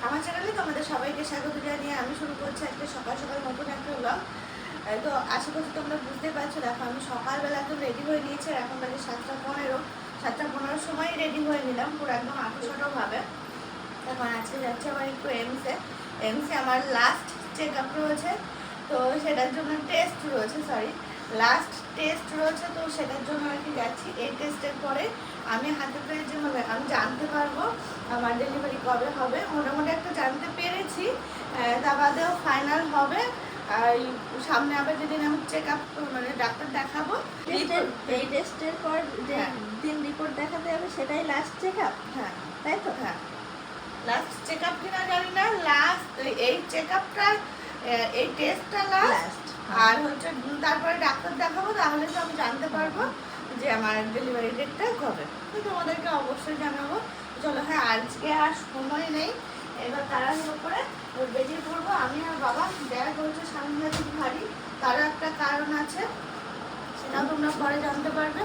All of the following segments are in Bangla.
আমার চ্যানেলে তোমাদের সবাইকে স্বাগত জানিয়ে আমি শুরু করছি আজকে সকাল সকাল নতুন একটা ব্লগ। তো আশা করছি তোমরা বুঝতে পারছো। দেখো আমি সকালবেলা একদম রেডি হয়ে নিয়েছি আর এখন বাজে 7:15 সময় রেডি হয়ে নিলাম পুরো একদম আঁটোসাঁটোভাবে। এখন আজকে যাচ্ছি আমার একটু এমসে আমার লাস্ট চেক আপ রয়েছে, তো সেটার জন্য লাস্ট টেস্ট রয়েছে, তো সেটার জন্য আর কি যাচ্ছি। এই টেস্টের পরে আমি হাতে পেয়ে যেভাবে আমি জানতে পারবো আমার ডেলিভারি কবে হবে। মোটামুটি একটা জানতে পেরেছি, তা বাদেও ফাইনাল হবে। আর সামনে আবার যেদিন আমি চেক আপ মানে ডাক্তার দেখাবো, এই টেস্টের পর যে দিন রিপোর্ট দেখাতে হবে সেটাই লাস্ট চেক আপ। হ্যাঁ তাই তো? হ্যাঁ, লাস্ট চেক আপ কিনা জানি না, লাস্ট এই চেক আপটা, এই টেস্টটা লাস্ট। আর হচ্ছে তারপরে ডাক্তার দেখাবো, তাহলে তো আমি জানতে পারবো যে আমার ডেলিভারি ডেটটা কবে। তো তোমাদেরকে অবশ্যই জানাবো। চলো, হ্যাঁ আজকে আর সময় নেই, এবার তাড়াহুড়ো করে বেরিয়ে পড়বো। আমি আর বাবা দেখা করেছে সাংঘাতিক ভারী, তারও একটা কারণ আছে, সেটাও তোমরা পরে জানতে পারবে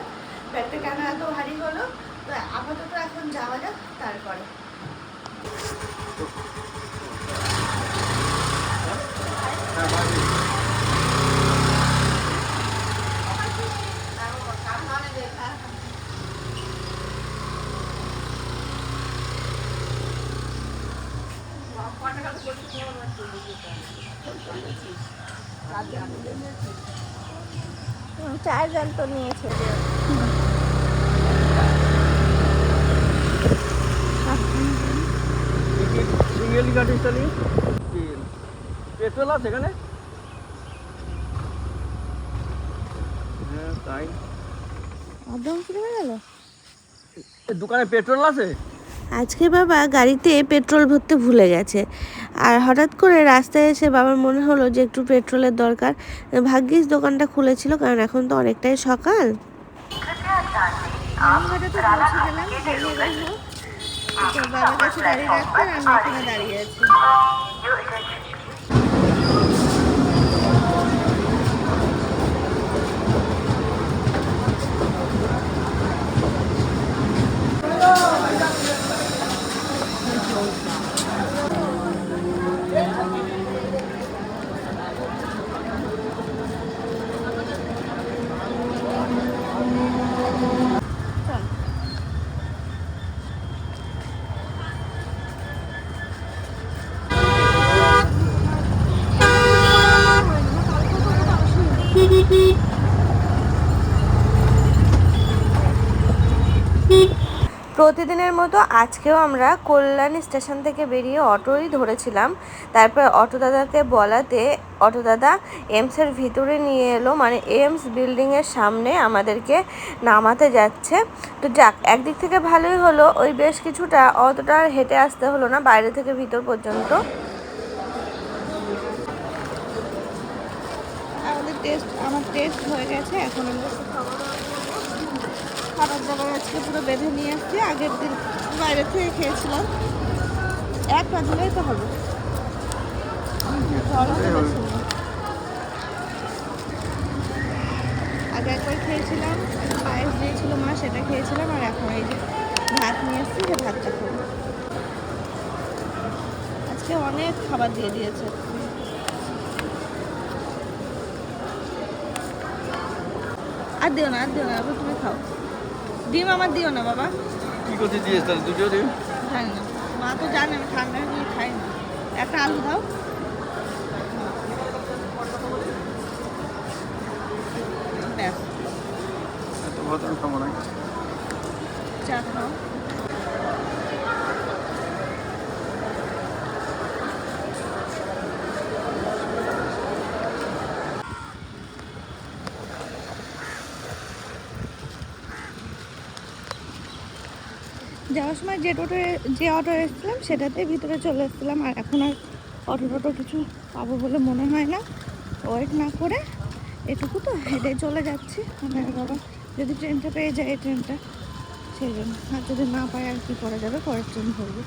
ব্যাগটা কেন এত ভারী হলো। তো আপাতত এখন যাওয়া যাক তারপরে। চার্জার তো নিয়েছে। সিঙ্গেল গাড়ি চালিয়ে পেট্রোল আছে এখানে? হ্যাঁ তাই। একদম শুরু হয়ে গেল। দোকানে পেট্রোল আছে? আজকে বাবা গাড়িতে পেট্রোল ভরতে ভুলে গেছে, আর হঠাৎ করে রাস্তায় এসে বাবার মনে হলো যে একটু পেট্রোলের দরকার। ভাগ্যিস দোকানটা খুলেছিল, কারণ এখন তো অনেকটাই সকাল। বাবার কাছে দাঁড়িয়ে রাখতেন, আমি এখানে দাঁড়িয়ে আছি। প্রতিদিনের মতো আজকেও আমরা কল্যাণী স্টেশন থেকে বেরিয়ে অটোই ধরেছিলাম। তারপর অটো দাদাকে বলাতে অটো দাদা এমসের ভিতরে নিয়ে এলো, মানে এমস বিল্ডিংয়ের সামনে আমাদেরকে নামাতে যাচ্ছে। তো যাক, একদিক থেকে ভালোই হলো, ওই বেশ কিছুটা, অতটা হেঁটে আসতে হলো না বাইরে থেকে ভিতর পর্যন্ত। আমার টেস্ট হয়ে গেছে, এখন আমরা খাবার দাবার আজকে পুরো বেঁধে নিয়ে আসছি। আগের দিন বাইরে থেকে খেয়েছিলাম, এক দিলেই তো হবে। আগে একবার খেয়েছিলাম, পায়েস দিয়েছিল মা, সেটা খেয়েছিলাম। আর এখন এই যে ভাত নিয়ে এসছি, যে ভাতটা খাবো। আজকে অনেক খাবার দিয়ে দিয়েছে। আর দিও না, তুমি খাও। ডিম আমার দিও না বাবা। কি করতে দিয়েছ তাহলে? দুটো ডিম? জানি না, মা তো জানে আমি ঠান্ডা হয়ে খাই না। একটা আলু দাও। ব্যাস, এত ভাত আমি খাবো না। চা খাও। যাওয়ার সময় যে অটো এসেছিলাম সেটাতে ভিতরে চলে এসেছিলাম, আর এখন আর অটো কিছু পাবো বলে মনে হয় না। ওয়েট না করে এটুকু তো হেঁটে চলে যাচ্ছি। বাবা যদি ট্রেনটা পেয়ে যায়, এই ট্রেনটা, সেই জন্য। আর যদি না পায় আর কি করা যাবে, পরের ট্রেন ধরবো।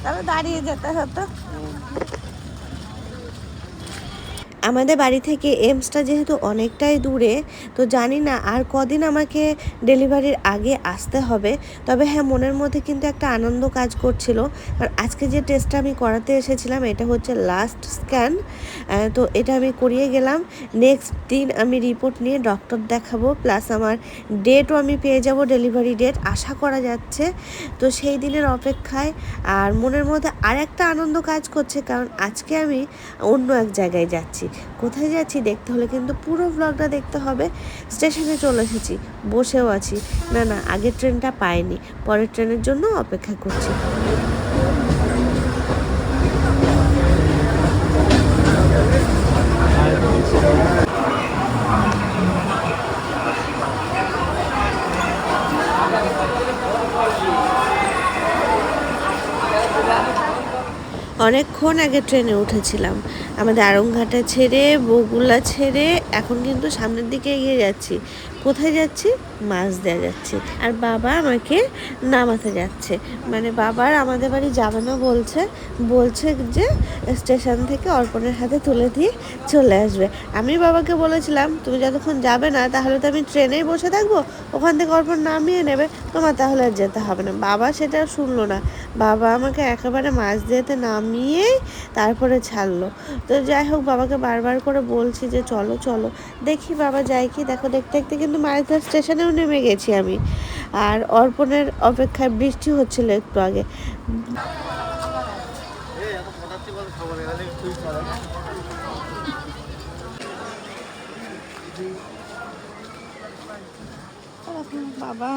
তবে দাঁড়িয়ে যেতে হতো। আমাদের বাড়ি থেকে এমসটা যেহেতু অনেকটাই দূরে, তো জানি না আর কদিন আমাকে ডেলিভারির আগে আসতে হবে। তবে হ্যাঁ, মনের মধ্যে কিন্তু একটা আনন্দ কাজ করছিল। আর আজকে যে টেস্টটা আমি করাতে এসেছিলাম এটা হচ্ছে লাস্ট স্ক্যান। তো এটা আমি করিয়ে গেলাম। নেক্সট দিন আমি রিপোর্ট নিয়ে ডক্টর দেখাবো, প্লাস আমার ডেটও আমি পেয়ে যাব, ডেলিভারি ডেট আশা করা যাচ্ছে। তো সেই দিনের অপেক্ষায় আর মনের মধ্যে আর একটা আনন্দ কাজ করছে, কারণ আজকে আমি অন্য এক জায়গায় যাচ্ছি। কোথায় যাচ্ছি দেখতে হলে কিন্তু পুরো ব্লগটা দেখতে হবে। স্টেশনে চলে এসেছি, বসেও আছি। না, আগের ট্রেনটা পাইনি, পরের ট্রেনের জন্য অপেক্ষা করছি। অনেকক্ষণ আগে ট্রেনে উঠেছিলাম, আমাদের আড়ংঘাটা ছেড়ে, বগুলা ছেড়ে এখন কিন্তু সামনের দিকে এগিয়ে যাচ্ছি। কোথায় যাচ্ছি? মাছ দেওয়া যাচ্ছি। আর বাবা আমাকে নামাতে যাচ্ছে, মানে বাবার আমাদের বাড়ি যাবে না বলছে যে স্টেশন থেকে অর্পণের হাতে তুলে দিয়ে চলে আসবে। আমি বাবাকে বলেছিলাম তুমি যতক্ষণ যাবে না তাহলে তো আমি ট্রেনেই বসে থাকবো, ওখান থেকে অর্পণ নামিয়ে নেবে, তোমার তাহলে আর যেতে হবে না। বাবা সেটা শুনলো না, বাবা আমাকে একেবারে মাছ দিয়েতে নামিয়েই তারপরে ছাড়লো। তো যাই হোক, বাবাকে বারবার করে বলছি যে চলো চলো, দেখি বাবা যায় কি। দেখো দেখতে দেখতে কিন্তু মাঝধার স্টেশনেও নেমে গেছি আমি। আর অর্পণের অপেক্ষায় বৃষ্টি হচ্ছিল একটু আগে। বাবা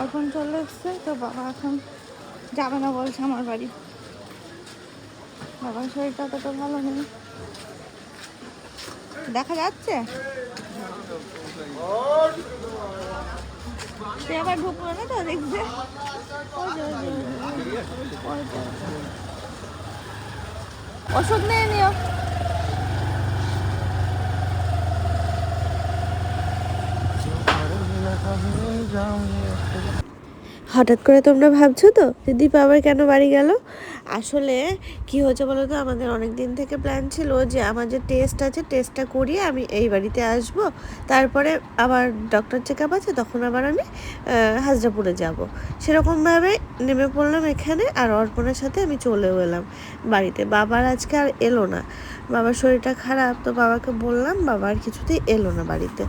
এখন চলে এসছে, তো বাবা এখন যাবে না বলছে আমার বাড়ি। বাবার শরীরটা তো ভালো নেই, দেখা যাচ্ছে। সে আবার ঢুকলো না তো দেখছে। ওষুধ নিয়ে নিও। হঠাৎ করে তোমরা ভাবছো তো যে দীপা আবার কেন বাড়ি গেল? আসলে কি হয়েছে বলো তো, আমাদের অনেক দিন থেকে প্ল্যান ছিল যে আমার যে টেস্ট আছে টেস্টটা করিয়ে আমি এই বাড়িতে আসব, তারপরে আবার ডক্টর চেক আপ আছে, তখন আবার আমি হাজরাপুরে যাব। সেরকমভাবে নেমে পড়লাম এখানে, আর অর্পণের সাথে আমি চলেও এলাম বাড়িতে। বাবার আজকে আর এলো না, বাবার শরীরটা খারাপ, তো বাবাকে বললাম, বাবা আর কিছুতেই এলো না বাড়িতে।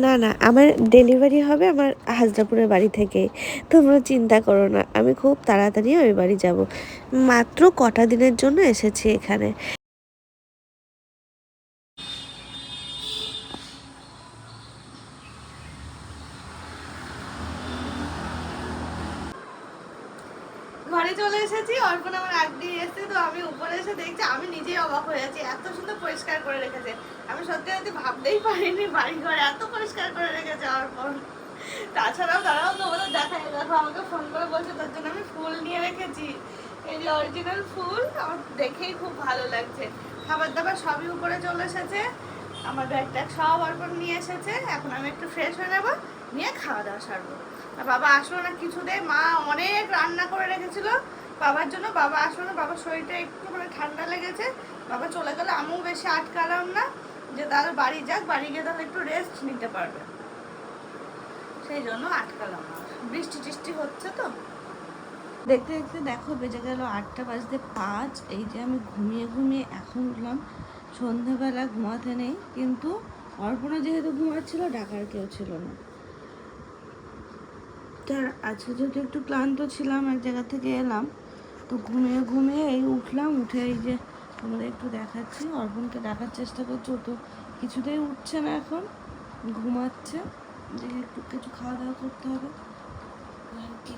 না, আমার ডেলিভারি হবে আমার হাজরাপুরের বাড়ি থেকেই, তোমরা চিন্তা করো না, আমি খুব তাড়াতাড়ি ওই বাড়ি যাব। মাত্র কটা দিনের জন্য এসেছি এখানে। ঘরে চলে এসেছি, অর্পণ আমার আগ দিয়ে এসেছে, তো আমি উপরে এসে দেখছি, আমি নিজেই অবাক হয়ে যাচ্ছি, এত সুন্দর পরিষ্কার করে রেখেছে। আমি সত্যি সত্যি ভাবতেই পারিনি বাড়ি ঘরে এত পরিষ্কার করে রেখেছে অর্পণ। তাছাড়াও দাঁড়াও তোমাদের দেখাই, দেখো আমাকে ফোন করে বলছে তার জন্য আমি ফুল নিয়ে রেখেছি। এই যে অরিজিনাল ফুল, আমার দেখেই খুব ভালো লাগছে। খাবার দাবার সবই উপরে চলে এসেছে, আমার ব্যাগ ট্যাগ সব অর্পণ নিয়ে এসেছে। এখন আমি একটু ফ্রেশ হয়ে নেবো, নিয়ে খাওয়া দাওয়া সারবো। আর বাবা আসলো না কিছুতেই, মা অনেক রান্না করে রেখেছিল বাবার জন্য, বাবা আসলো না, বাবার শরীরটা একটু মানে ঠান্ডা লেগেছে, বাবা চলে গেলে আমিও বেশি আটকালাম না, যে তাহলে বাড়ি যাক, বাড়ি গিয়ে তাহলে একটু রেস্ট নিতে পারবে, সেই জন্য আটকালাম না। বৃষ্টি টিষ্টি হচ্ছে তো। দেখতে দেখতে দেখো বেজে গেল 8:05। এই যে আমি ঘুমিয়ে এখন উঠলাম। সন্ধেবেলা ঘুমাতে নেই, কিন্তু অর্পণা যেহেতু ঘুমাচ্ছিল, ডাকার কেউ ছিল না। তার আজকে যেহেতু একটু ক্লান্ত ছিলাম, এক জায়গা থেকে এলাম, তো ঘুমিয়ে এই উঠলাম। উঠে এই যে তোমাদের একটু দেখাচ্ছি, অর্পণকে ডাকার চেষ্টা করছি, ও তো কিছুতেই উঠছে না, এখন ঘুমাচ্ছে। দেখে একটু কিছু খাওয়া দাওয়া করতে হবে আর কি।